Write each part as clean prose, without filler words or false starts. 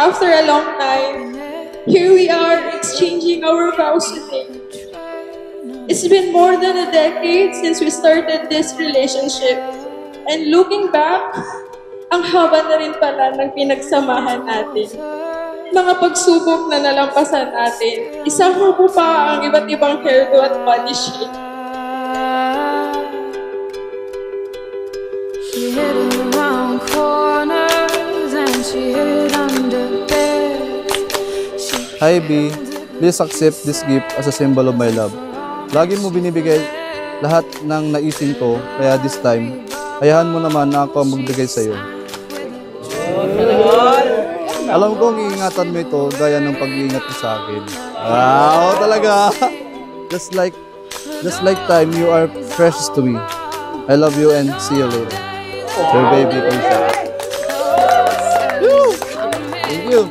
after a long time, here we are exchanging our vows today. It's been more than a decade since we started this relationship. And looking back, ang haba na rin pala ng pinagsamahan natin. Mga pagsubok na nalampasan natin, isama mo pa ang iba't ibang hairdo at body shape. She hid around corners and she hid under beds. Hi B, please accept this gift as a symbol of my love. Lagi mo binibigay lahat ng naisin ko, kaya this time, hayaan mo naman na ako ang magbigay sa'yo. Alam kong iingatan mo ito gaya ng pag-iingat mo sa akin. Wow, talaga! Just like time, you are precious to me. I love you and see you later. Your baby, Princess. Thank you!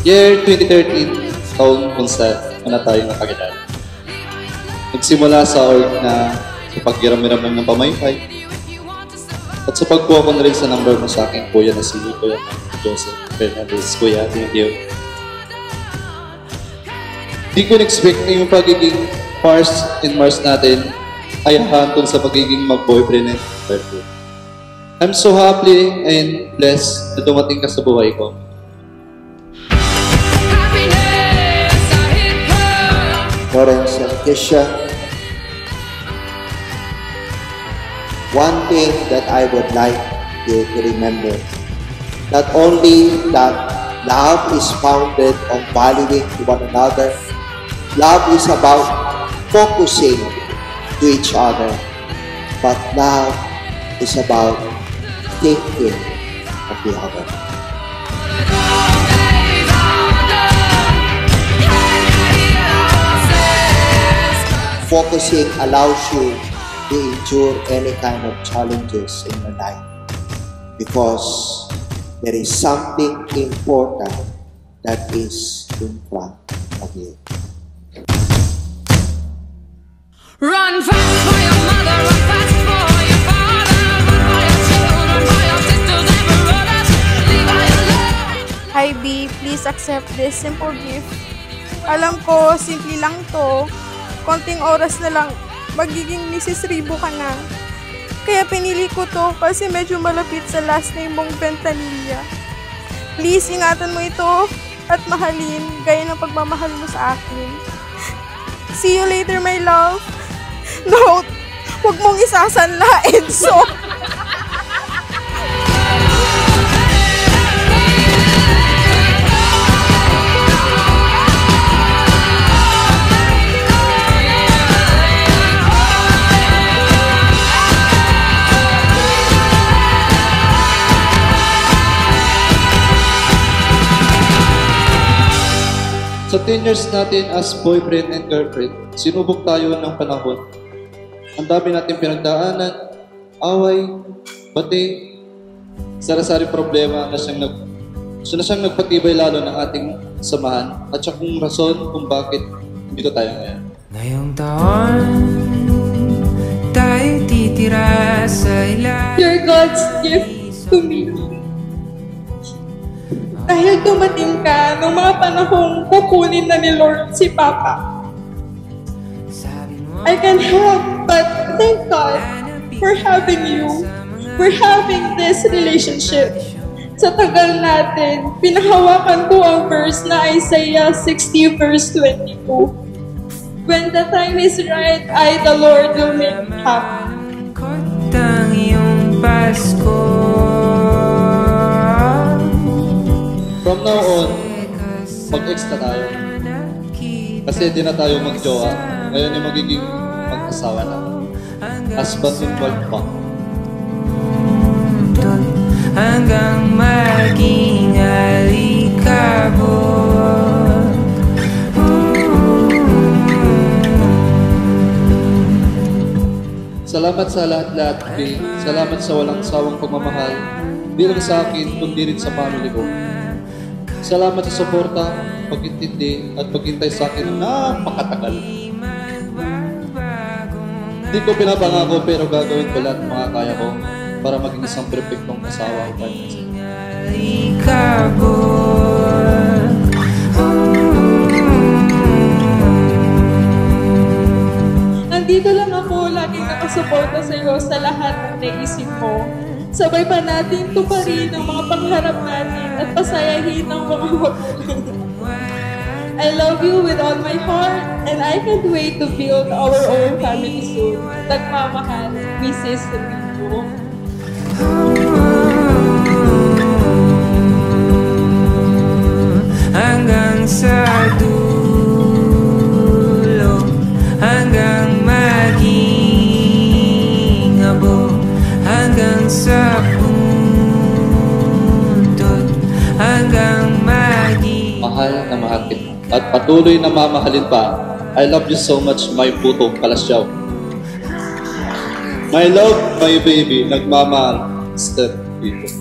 Year 2013, taon kung saan na tayo nakakilala. Nagsimula sa org na sa paghiram-hiram ng pamaypay at sa pagkuha ko na rin sa number mo sa akin, kuya na si Kuya Joseph Fernandez. Kuya, thank you. Di ko na-expect na yung pagiging Mars and Mars natin ay hantong sa pagiging mag-boyfriend and girlfriend. I'm so happy and blessed na dumating ka sa buhay ko. Lawrence and Kesha, one thing that I would like you to remember, not only that love is founded on valuing to one another, love is about focusing to each other, but love is about thinking of the other. Focusing allows you to endure any kind of challenges in your life because there is something important that is in front of you. Run fast for your mother, run fast for your father, run for your children, for your sisters and brothers, leave all your love. Hi B, please accept this simple gift. Alam ko, simple lang to. Konting oras na lang, magiging Mrs. Ribo ka na. Kaya pinili ko to kasi medyo malapit sa last name mong Ventanilla. Please, ingatan mo ito at mahalin gaya ng pagmamahal mo sa akin. See you later, my love. Note, huwag mong isasanla, Enzo. Sa 10 years natin as boyfriend and girlfriend, sinubok tayo ng panahon. Ang dami natin pinagdaanan, away, bati, sari-sari problema na siyang nagpatibay lalo ng ating samahan at siya kung rason kung bakit dito tayo ngayon. Ngayong taon, tayo titira sa ilalim. You're God's gift to me. Dahil dumating ka nung mga panahong kukunin na ni Lord si Papa. I can't help but thank God for having you, for having this relationship. Sa tagal natin, pinahawakan ko ang verse na Isaiah 60 verse 22. When the time is right, I, the Lord, will make happen. Kotang iyong Pasko. From now on, mag-ex na tayo. Kasi di na tayo mag-jowa. Ngayon ay magiging mag-asawa na. Husband and wife pa. Hanggang maging alikabok. Salamat sa lahat-lahat, Bill. Salamat sa walang sawang pagmamahal. Di lang sa akin, kundi rin sa family ko. Salamat sa suporta, pag-intindi, at paghintay sa akin na napakatagal. Hindi ko pinapangako pero gagawin ko lahat ng mga kaya ko para maging isang perfectong asawa ko. Nandito lang ako, laging nakasuporta sa iyo sa lahat ng naisip mo. Sabay pa natin tuparin ang mga pangarap natin at pasayahin ang mga magulang. I love you with all my heart and I can't wait to build our own family soon. Nagmamahal, Mrs. Rico. Hanggang sa dulo, hanggang maging abo, hanggang sa puntod, hanggang maging Mahal na mahal kita at patuloy na mamahalin pa. I love you so much, my puto kalasyaw. My love, my baby, nagmamahal, Step Rico.